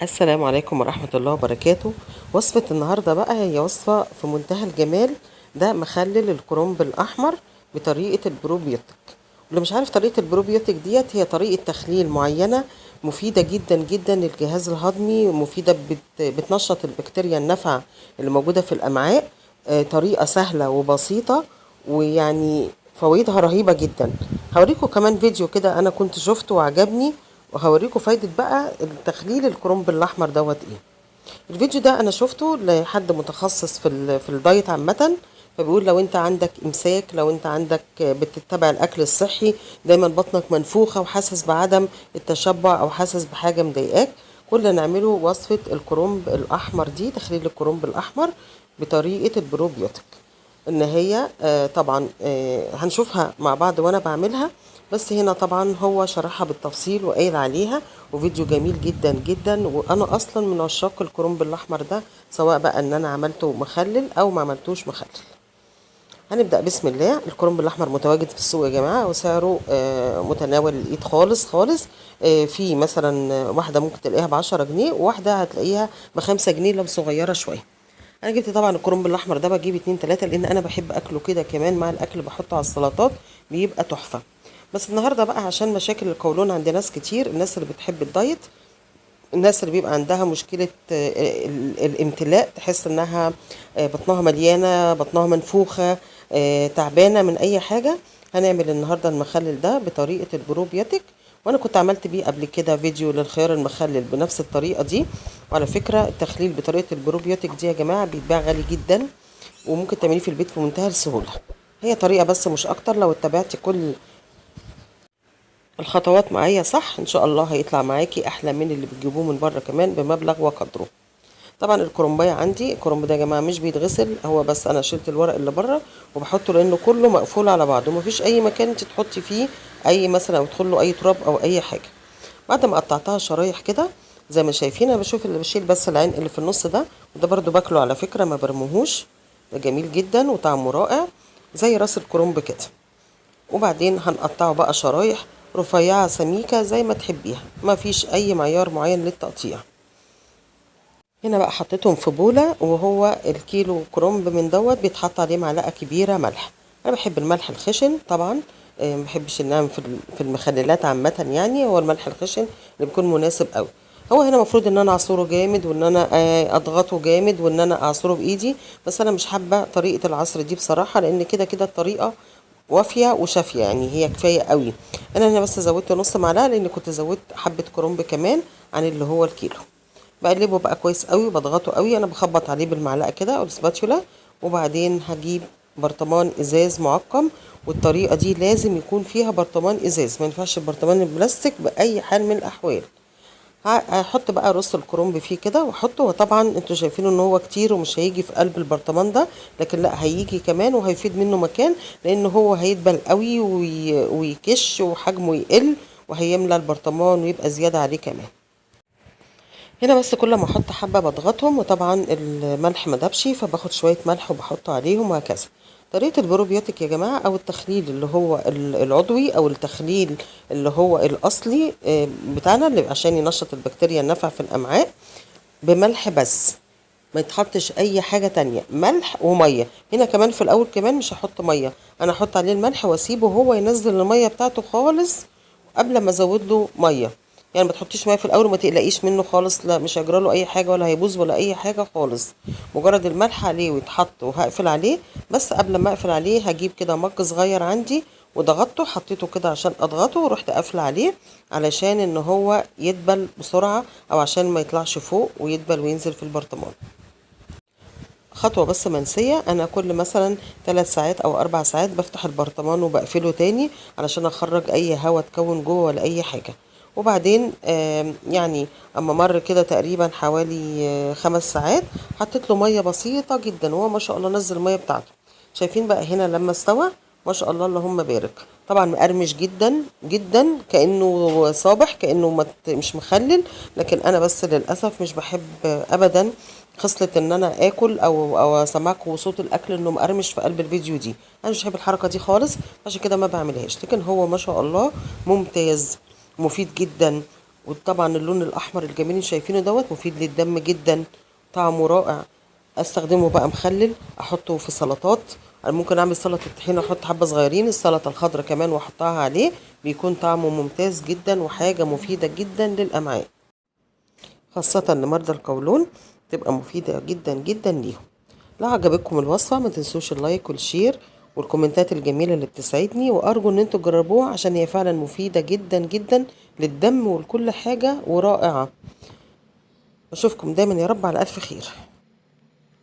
السلام عليكم ورحمة الله وبركاته. وصفة النهاردة بقى هي وصفة في منتهى الجمال. ده مخلل الكرنب الأحمر بطريقة البروبيوتيك. واللي مش عارف طريقة البروبيوتيك ديت، هي طريقة تخليل معينة مفيدة جدا جدا للجهاز الهضمي، مفيدة بتنشط البكتيريا النافعة اللي موجودة في الأمعاء. طريقة سهلة وبسيطة، ويعني فوائدها رهيبة جدا. هوريكم كمان فيديو كده أنا كنت شفته وعجبني، وهوريكم فايدة بقى التخليل الكرنب الأحمر دوت ايه. الفيديو ده أنا شفته لحد متخصص في الدايت عامة، فبيقول لو انت عندك امساك، لو انت عندك بتتبع الاكل الصحي، دايما بطنك منفوخة وحاسس بعدم التشبع او حاسس بحاجة مضايقاك، كل اللي نعمله وصفة الكرنب الأحمر دي، تخليل الكرنب الأحمر بطريقة البروبيوتيك. ان هي طبعا هنشوفها مع بعض وانا بعملها. بس هنا طبعا هو شرحها بالتفصيل وقايل عليها، وفيديو جميل جدا جدا. وانا اصلا من عشاق الكرنب الاحمر ده، سواء بقى ان انا عملته مخلل او ما عملتوش مخلل. هنبدأ بسم الله. الكرنب الأحمر متواجد في السوق يا جماعة، وسعره متناول الإيد خالص خالص. في مثلا واحدة ممكن تلاقيها ب10 جنيه، وواحدة هتلاقيها ب5 جنيه لو صغيرة شوية. أنا جبت طبعا الكرنب الأحمر ده، بجيب 2 3 لأن أنا بحب أكله كده كمان مع الأكل، بحطه على السلطات بيبقى تحفة. بس النهاردة بقى عشان مشاكل القولون عند ناس كتير، الناس اللي بتحب الدايت، الناس اللي بيبقى عندها مشكلة الامتلاء، تحس انها بطنها مليانة، بطنها منفوخة، تعبانة من اي حاجة، هنعمل النهاردة المخلل ده بطريقة البروبيوتيك. وانا كنت عملت بيه قبل كده فيديو للخيار المخلل بنفس الطريقة دي. وعلى فكرة التخليل بطريقة البروبيوتيك دي يا جماعة بيتباع غالي جدا، وممكن تعمليه في البيت في منتهى السهولة. هي طريقة بس مش اكتر، لو اتبعتي كل الخطوات معايا صح ان شاء الله هيطلع معاكي احلى من اللي بتجيبوه من بره كمان بمبلغ وقدره. طبعا الكرنبايه عندي، الكرنب ده يا جماعه مش بيتغسل، هو بس انا شلت الورق اللي بره وبحطه لانه كله مقفول على بعضه، مفيش اي مكان انت تحطي فيه اي مثلا او تدخل له اي تراب او اي حاجه. بعد ما قطعتها شرايح كده زي ما شايفين، انا بشوف اللي بشيل بس العين اللي في النص ده، وده برضو باكله على فكره ما برموهوش، ده جميل جدا وطعمه رائع زي راس الكرنب كده. وبعدين هنقطعه بقى شرايح رفيعة سميكة زي ما تحبيها، ما فيش اي معيار معين للتقطيع. هنا بقى حطيتهم في بولة، وهو الكيلو كرنب من دوت بيتحط عليه معلقة كبيرة ملح. انا بحب الملح الخشن طبعا، ما بحبش الناعم في المخللات عامة، يعني هو الملح الخشن اللي بيكون مناسب قوي. هو هنا المفروض ان انا اعصره جامد، وان انا اضغطه جامد، وان انا اعصره بايدي، بس انا مش حابة طريقة العصر دي بصراحة، لان كده كده الطريقة وافيه وشافيه، يعني هي كفايه قوي. انا هنا بس زودت نص معلقه لان كنت زودت حبه كرنب كمان عن اللي هو الكيلو. بقلبه بقى كويس قوي وبضغطه قوي، انا بخبط عليه بالمعلقه كده او السباتيولا. وبعدين هجيب برطمان ازاز معقم، والطريقه دي لازم يكون فيها برطمان ازاز، ما ينفعش البرطمان البلاستيك باي حال من الاحوال. هحط بقى رز الكرنب فيه كده واحطه، وطبعا انتوا شايفين ان هو كتير ومش هيجي في قلب البرطمان ده، لكن لا هيجي كمان وهيفيد منه مكان، لان هو هيدبل قوي ويكش وحجمه يقل، وهيملى البرطمان ويبقى زيادة عليه كمان. هنا بس كل ما احط حبة بضغطهم، وطبعا الملح ما دبش فباخد شوية ملح وبحطه عليهم وهكذا. طريقة البروبيوتيك يا جماعة، او التخليل اللي هو العضوي، او التخليل اللي هو الاصلي بتاعنا، اللي عشان ينشط البكتيريا النافعة في الامعاء، بملح بس، ما يتحطش اي حاجة تانية، ملح ومية. هنا كمان في الاول كمان مش هحط مية، انا هحط عليه الملح واسيبه هو ينزل المية بتاعته خالص قبل ما ازود له مية. يعني ما تحطيش ميه في الاول وما تقلقيش منه خالص، لا مش هيجرى له اي حاجه ولا هيبوظ ولا اي حاجه خالص. مجرد الملح عليه ويتحط وهقفل عليه. بس قبل ما اقفل عليه هجيب كده مج صغير عندي وضغطته، حطيته كده عشان اضغطه ورحت قافله عليه، علشان ان هو يدبل بسرعه، او عشان ما يطلعش فوق ويدبل وينزل في البرطمان. خطوة بس منسية، أنا كل مثلا 3 ساعات أو 4 ساعات بفتح البرطمان وبقفله تاني علشان أخرج أي هوا اتكون جوه ولا أي حاجة. وبعدين يعني أما مر كده تقريبا حوالي 5 ساعات، حطيت له مية بسيطة جدا، وهو ما شاء الله نزل المية بتاعته. شايفين بقى هنا لما استوى ما شاء الله اللهم بارك، طبعا مقرمش جدا جدا كأنه صابح، كأنه مش مخلل. لكن أنا بس للأسف مش بحب أبدا خصلة ان انا اكل او اسمعكم صوت الاكل انه مقرمش في قلب الفيديو دي، انا مش بحب الحركه دي خالص، عشان كده ما بعملهاش. لكن هو ما شاء الله ممتاز، مفيد جدا، وطبعا اللون الاحمر الجميل اللي شايفينه دوت مفيد للدم جدا، طعمه رائع. استخدمه بقى مخلل، احطه في سلطات. انا ممكن اعمل سلطه طحينه واحط حبه صغيرين السلطه الخضراء كمان واحطها عليه، بيكون طعمه ممتاز جدا وحاجه مفيده جدا للامعاء، خاصه لمرضى القولون، تبقى مفيده جدا جدا ليهم. لو عجبتكم الوصفه ما تنسوش اللايك والشير والكومنتات الجميله اللي بتسعدني، وارجو ان انتوا تجربوها عشان هي فعلا مفيده جدا جدا للدم ولكل حاجه ورائعه. اشوفكم دايما يا رب على الف خير.